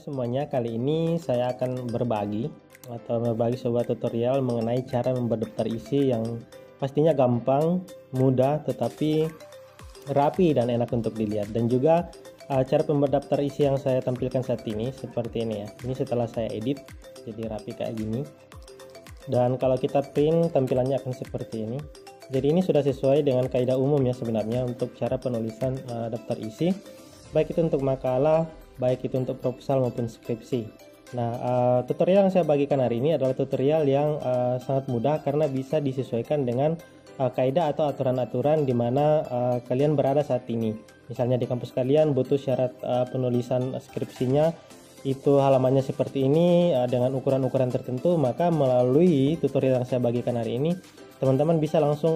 semuanya, kali ini saya akan berbagi sebuah tutorial mengenai cara membuat daftar isi yang pastinya gampang, mudah, tetapi rapi dan enak untuk dilihat. Dan juga cara pembuat daftar isi yang saya tampilkan saat ini seperti ini ya. Ini setelah saya edit jadi rapi kayak gini. Dan kalau kita print tampilannya akan seperti ini. Jadi ini sudah sesuai dengan kaidah umum ya sebenarnya untuk cara penulisan daftar isi, baik itu untuk makalah, baik itu untuk proposal maupun skripsi. Nah, tutorial yang saya bagikan hari ini adalah tutorial yang sangat mudah karena bisa disesuaikan dengan kaidah atau aturan-aturan di mana kalian berada saat ini. Misalnya di kampus kalian butuh syarat penulisan skripsinya itu halamannya seperti ini dengan ukuran-ukuran tertentu, maka melalui tutorial yang saya bagikan hari ini teman-teman bisa langsung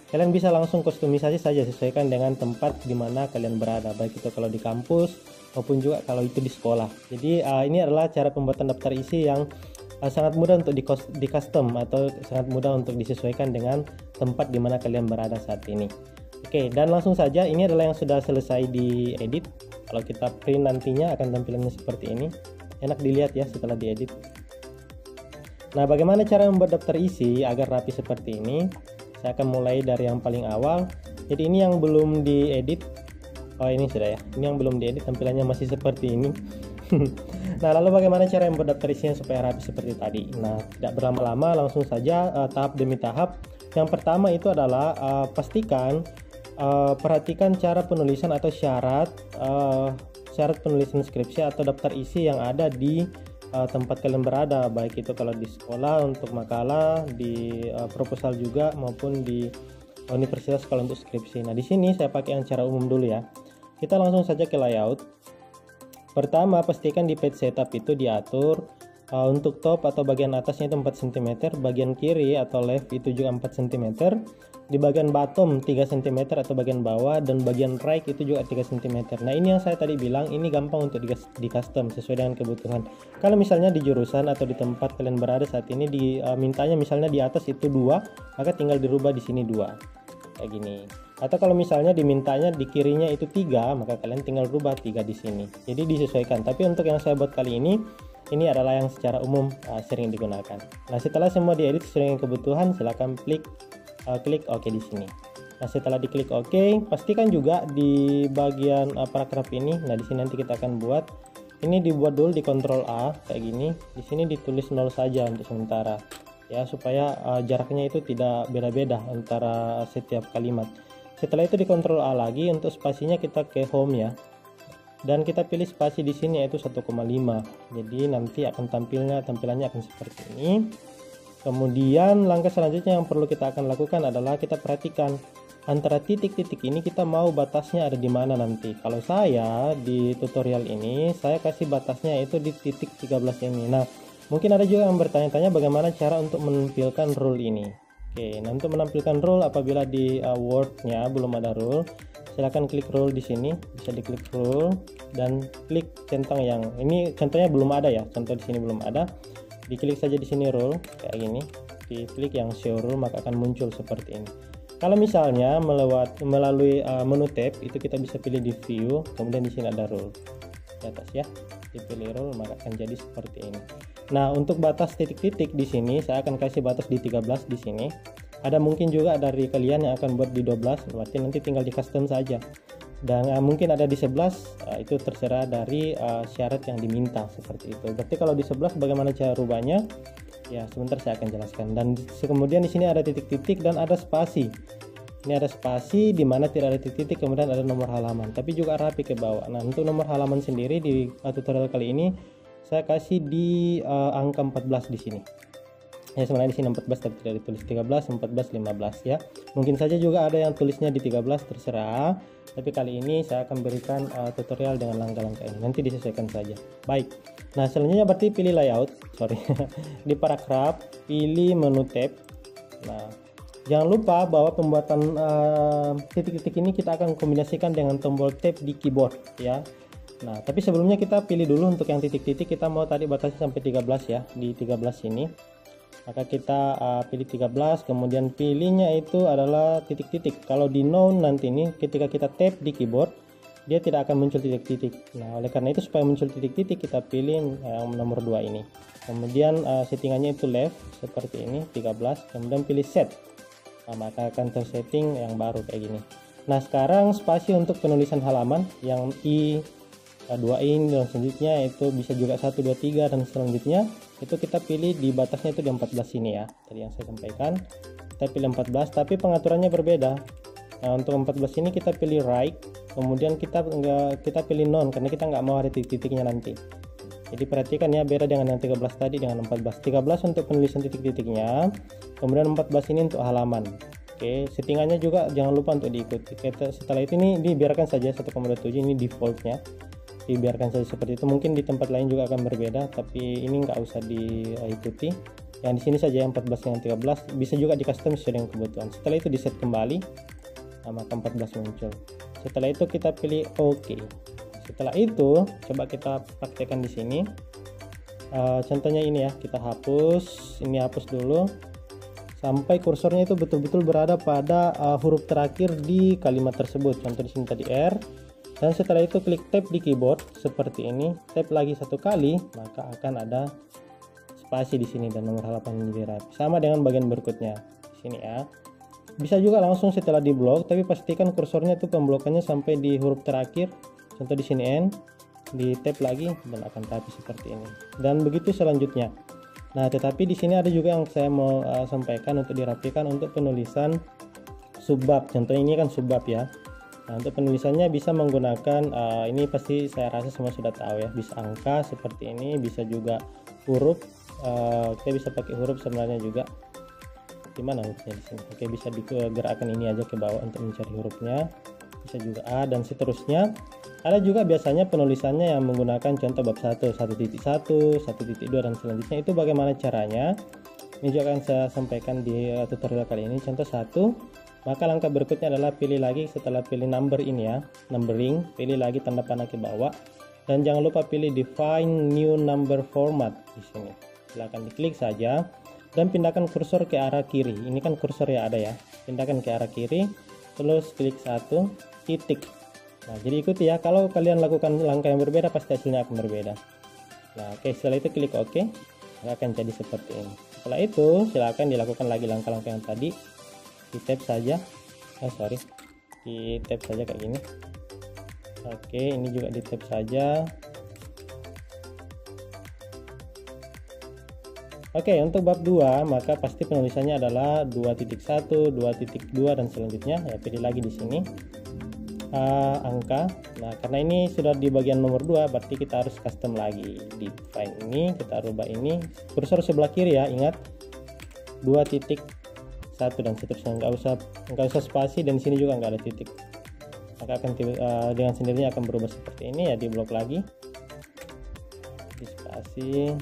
kalian bisa langsung kustomisasi saja sesuaikan dengan tempat di mana kalian berada, baik itu kalau di kampus maupun juga kalau itu di sekolah. Jadi ini adalah cara pembuatan daftar isi yang sangat mudah untuk di custom atau sangat mudah untuk disesuaikan dengan tempat di mana kalian berada saat ini. Oke, dan langsung saja, ini adalah yang sudah selesai diedit. Kalau kita print nantinya akan tampilannya seperti ini. Enak dilihat ya setelah diedit. Nah, bagaimana cara membuat daftar isi agar rapi seperti ini? Saya akan mulai dari yang paling awal. Jadi ini yang belum diedit. Oh, ini sudah ya. Ini yang belum diedit, tampilannya masih seperti ini. Nah, lalu bagaimana cara membuat daftar isinya supaya rapi seperti tadi? Nah, tidak berlama-lama, langsung saja tahap demi tahap. Yang pertama itu adalah perhatikan cara penulisan atau syarat penulisan skripsi atau daftar isi yang ada di tempat kalian berada, baik itu kalau di sekolah untuk makalah, di proposal juga, maupun di universitas kalau untuk skripsi. Nah, di sini saya pakai yang cara umum dulu ya. Kita langsung saja ke layout. Pertama, pastikan di page setup itu diatur untuk top atau bagian atasnya itu 4 cm, bagian kiri atau left itu juga 4 cm, di bagian bottom 3 cm atau bagian bawah, dan bagian right itu juga 3 cm. Nah, ini yang saya tadi bilang, ini gampang untuk di custom sesuai dengan kebutuhan. Kalau misalnya di jurusan atau di tempat kalian berada saat ini dimintanya misalnya di atas itu 2, maka tinggal dirubah di sini 2 kayak gini. Atau kalau misalnya dimintanya di kirinya itu 3, maka kalian tinggal rubah 3 di sini. Jadi disesuaikan. Tapi untuk yang saya buat kali ini adalah yang secara umum sering digunakan. Nah, setelah semua diedit sesuai dengan kebutuhan, silakan klik OK di sini. Nah, setelah diklik OK, pastikan juga di bagian paragraf ini. Nah, di sini nanti kita akan buat. Ini dibuat dulu di Ctrl A kayak gini. Di sini ditulis 0 saja untuk sementara. Ya, supaya jaraknya itu tidak beda-beda antara setiap kalimat. Setelah itu di Ctrl A lagi, untuk spasinya kita ke home ya. Dan kita pilih spasi di sini yaitu 1,5. Jadi nanti akan tampilannya akan seperti ini. Kemudian langkah selanjutnya yang perlu kita akan lakukan adalah kita perhatikan antara titik-titik ini kita mau batasnya ada di mana nanti. Kalau saya di tutorial ini saya kasih batasnya itu di titik 13 ini. Nah, mungkin ada juga yang bertanya-tanya bagaimana cara untuk menampilkan rule ini. Oke, nah untuk menampilkan rule apabila di Word-nya belum ada rule, silahkan klik rule di sini, bisa diklik rule dan klik centang yang ini, contohnya belum ada ya, contoh di sini belum ada. Diklik saja di sini rule kayak gini, diklik yang show rule maka akan muncul seperti ini. Kalau misalnya melalui menu tab itu kita bisa pilih di view, kemudian di sini ada rule di atas ya, dipilih rule maka akan jadi seperti ini. Nah, untuk batas titik-titik di sini saya akan kasih batas di 13 di sini. Ada mungkin juga dari kalian yang akan buat di 12, berarti nanti tinggal di custom saja. Dan mungkin ada di 11, itu terserah dari syarat yang diminta seperti itu. Berarti kalau di 11 bagaimana cara rubahnya? Ya, sebentar saya akan jelaskan. Dan kemudian di sini ada titik-titik dan ada spasi. Ini ada spasi di mana tidak ada titik-titik, kemudian ada nomor halaman, tapi juga rapi ke bawah. Nah, untuk nomor halaman sendiri di tutorial kali ini saya kasih di angka 14 di sini. Ya, sebenarnya di sini 14 tapi tidak ditulis 13, 14, 15 ya. Mungkin saja juga ada yang tulisnya di 13, terserah. Tapi kali ini saya akan berikan tutorial dengan langkah-langkah ini. Nanti disesuaikan saja. Baik. Nah, selanjutnya berarti pilih layout, di paragraf, pilih menu tab. Nah, jangan lupa bahwa pembuatan titik-titik ini kita akan kombinasikan dengan tombol tab di keyboard ya. Nah, tapi sebelumnya kita pilih dulu untuk yang titik-titik, kita mau tadi batasnya sampai 13 ya, di 13 ini. Maka kita pilih 13, kemudian pilihnya itu adalah titik-titik. Kalau di noun nanti ini ketika kita tap di keyboard, dia tidak akan muncul titik-titik. Nah, oleh karena itu supaya muncul titik-titik kita pilih yang nomor 2 ini. Kemudian settingannya itu left seperti ini 13, kemudian pilih set. Nah, maka akan tersetting yang baru kayak gini. Nah, sekarang spasi untuk penulisan halaman yang I2 dan selanjutnya itu bisa juga 1, 2, 3 dan selanjutnya itu kita pilih di batasnya itu di 14 sini ya. Tadi yang saya sampaikan. Kita pilih 14 tapi pengaturannya berbeda. Nah, untuk 14 ini kita pilih right, kemudian kita pilih none karena kita nggak mau ada titik-titiknya nanti. Jadi perhatikan ya, beda dengan yang 13 tadi dengan 14. 13 untuk penulisan titik-titiknya, kemudian 14 ini untuk halaman. Oke, settingannya juga jangan lupa untuk diikuti. Setelah itu ini dibiarkan saja 1,27, ini defaultnya. Dibiarkan saja seperti itu. Mungkin di tempat lain juga akan berbeda, tapi ini nggak usah diikuti. Yang di sini saja yang 14 dengan 13, bisa juga di custom sesuai dengan kebutuhan. Setelah itu di set kembali. Nah, maka 14 muncul. Setelah itu kita pilih OK. Setelah itu coba kita praktekkan di sini. Contohnya ini ya, kita hapus. Ini hapus dulu sampai kursornya itu betul-betul berada pada huruf terakhir di kalimat tersebut. Contoh di sini tadi R. Dan setelah itu klik tab di keyboard seperti ini. Tab lagi 1 kali, maka akan ada spasi di sini dan nomor halaman menjadi rapi. Sama dengan bagian berikutnya di sini ya. Bisa juga langsung setelah di blok, tapi pastikan kursornya itu pemblokannya sampai di huruf terakhir. Contoh di sini N, di tab lagi dan akan rapi seperti ini. Dan begitu selanjutnya. Nah, tetapi di sini ada juga yang saya mau sampaikan untuk dirapikan untuk penulisan subbab. Contoh ini kan subbab ya. Nah, untuk penulisannya bisa menggunakan ini pasti saya rasa semua sudah tahu ya. Bisa angka seperti ini, bisa juga huruf. Kita bisa pakai huruf sebenarnya juga. Di mana hurufnya di sini? Oke, bisa digerakkan ini aja ke bawah untuk mencari hurufnya. Bisa juga A dan seterusnya. Ada juga biasanya penulisannya yang menggunakan contoh bab 1, 1.1, 1.2 dan selanjutnya. Itu bagaimana caranya? Ini juga akan saya sampaikan di tutorial kali ini. Contoh 1, maka langkah berikutnya adalah pilih lagi setelah pilih number ini ya, numbering, pilih lagi tanda panah ke bawah dan jangan lupa pilih define new number format di sini. Silahkan diklik saja dan pindahkan kursor ke arah kiri. Ini kan kursor ya ada ya. Pindahkan ke arah kiri, terus klik 1 titik. Nah, jadi ikuti ya. Kalau kalian lakukan langkah yang berbeda, pasti hasilnya akan berbeda. Nah, oke, setelah itu klik OK, akan jadi seperti ini. Setelah itu, silakan dilakukan lagi langkah-langkah yang tadi. Di tab saja. Di tab saja kayak gini. Oke, ini juga di tab saja. Oke, untuk bab 2 maka pasti penulisannya adalah 2.1, 2.2 dan selanjutnya. Ya, pilih lagi di sini angka. Nah, karena ini sudah di bagian nomor 2, berarti kita harus custom lagi. Di define ini kita rubah ini kursor sebelah kiri ya, ingat 2.1 dan seterusnya. Nggak usah spasi dan sini juga nggak ada titik. Maka akan dengan sendirinya akan berubah seperti ini ya. Di blok lagi, di spasi.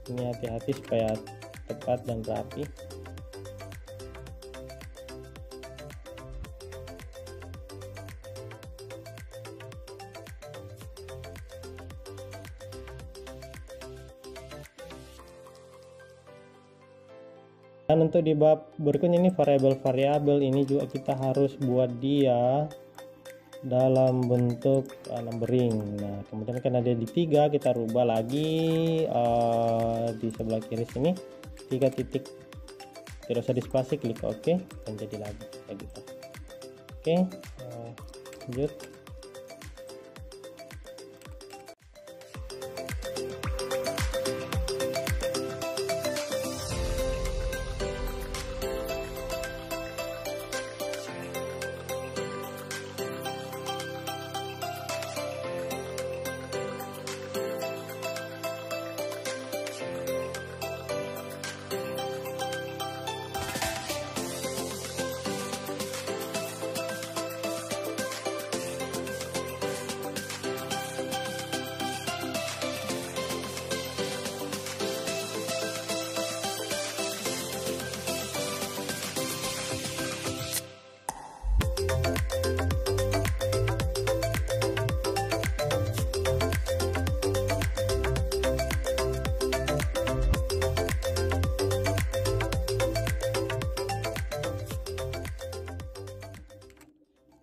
Ini hati-hati supaya tepat dan rapi. Dan untuk di bab berikutnya ini variabel ini juga kita harus buat dia dalam bentuk numbering. Nah, kemudian karena dia di 3, kita rubah lagi di sebelah kiri sini 3 titik, tidak usah dispasi, klik OK dan jadi lagi kayak gitu. Oke, lanjut.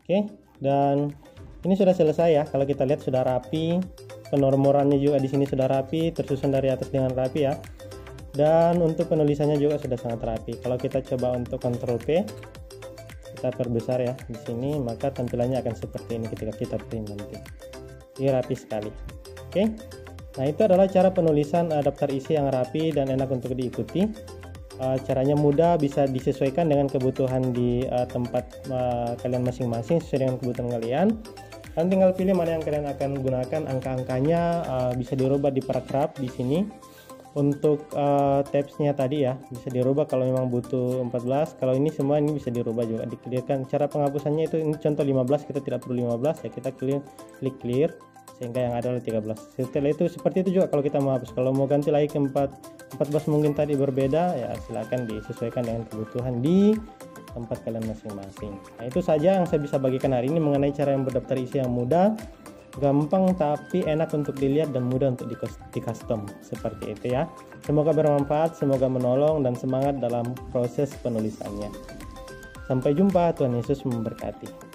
Oke, dan Ini sudah selesai ya. Kalau kita lihat sudah rapi, penomorannya juga di sini sudah rapi, tersusun dari atas dengan rapi ya. Dan untuk penulisannya juga sudah sangat rapi. Kalau kita coba untuk Ctrl P, kita perbesar ya di sini, maka tampilannya akan seperti ini ketika kita print nanti. Ini rapi sekali. Oke. Nah, itu adalah cara penulisan daftar isi yang rapi dan enak untuk diikuti. Caranya mudah, bisa disesuaikan dengan kebutuhan di tempat kalian masing-masing sesuai dengan kebutuhan kalian. Kalian tinggal pilih mana yang kalian akan gunakan. Angka-angkanya bisa dirubah di paragraf di sini. Untuk tabsnya tadi ya bisa dirubah kalau memang butuh 14. Kalau ini semua ini bisa dirubah juga, di-clearkan. Cara penghapusannya itu, ini contoh 15, kita tidak perlu 15 ya, kita klik clear sehingga yang ada adalah 13. Setelah itu seperti itu juga kalau kita mau hapus. Kalau mau ganti lagi ke 14 mungkin tadi berbeda ya, silakan disesuaikan dengan kebutuhan di tempat kalian masing-masing. Nah, itu saja yang saya bisa bagikan hari ini mengenai cara yang berdaftar isi yang mudah, gampang tapi enak untuk dilihat dan mudah untuk di custom seperti itu ya. Semoga bermanfaat, semoga menolong dan semangat dalam proses penulisannya. Sampai jumpa, Tuhan Yesus memberkati.